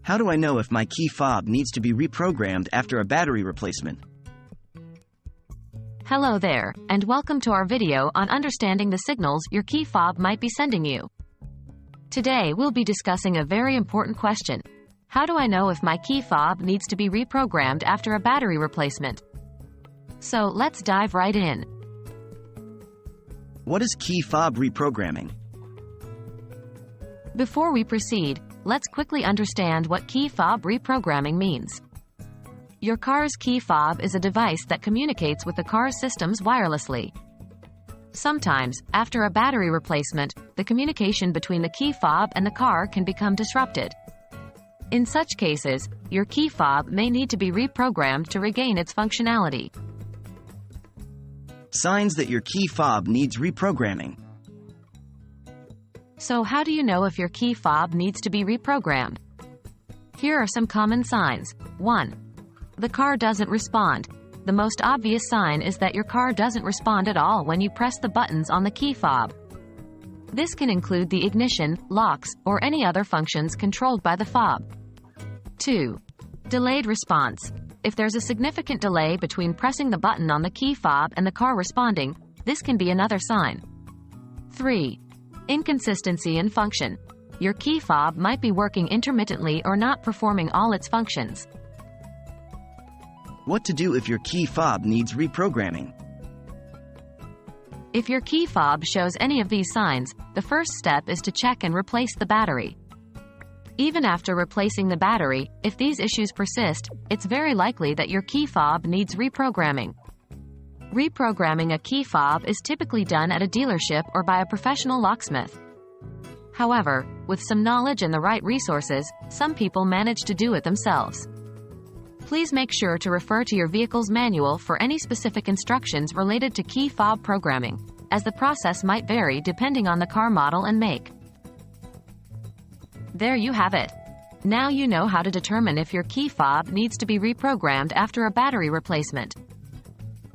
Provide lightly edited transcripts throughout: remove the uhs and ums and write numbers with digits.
How do I know if my key fob needs to be reprogrammed after a battery replacement? Hello there, and welcome to our video on understanding the signals your key fob might be sending you. Today we'll be discussing a very important question. How do I know if my key fob needs to be reprogrammed after a battery replacement? So let's dive right in. What is key fob reprogramming? Before we proceed, let's quickly understand what key fob reprogramming means. Your car's key fob is a device that communicates with the car's systems wirelessly. Sometimes, after a battery replacement, the communication between the key fob and the car can become disrupted. In such cases, your key fob may need to be reprogrammed to regain its functionality. Signs that your key fob needs reprogramming. So how do you know if your key fob needs to be reprogrammed? Here are some common signs. 1. The car doesn't respond. The most obvious sign is that your car doesn't respond at all when you press the buttons on the key fob. This can include the ignition, locks, or any other functions controlled by the fob. 2. Delayed response. If there's a significant delay between pressing the button on the key fob and the car responding, this can be another sign. 3. Inconsistency in function. Your key fob might be working intermittently or not performing all its functions. What to do if your key fob needs reprogramming? If your key fob shows any of these signs, the first step is to check and replace the battery. Even after replacing the battery, if these issues persist, it's very likely that your key fob needs reprogramming. Reprogramming a key fob is typically done at a dealership or by a professional locksmith. However, with some knowledge and the right resources, some people manage to do it themselves. Please make sure to refer to your vehicle's manual for any specific instructions related to key fob programming, as the process might vary depending on the car model and make. There you have it. Now you know how to determine if your key fob needs to be reprogrammed after a battery replacement.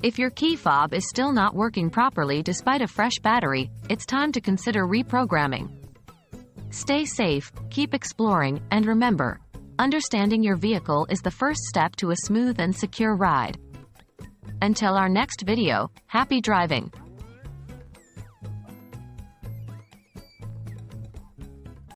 If your key fob is still not working properly despite a fresh battery, it's time to consider reprogramming. Stay safe, keep exploring, and remember, understanding your vehicle is the first step to a smooth and secure ride. Until our next video, happy driving!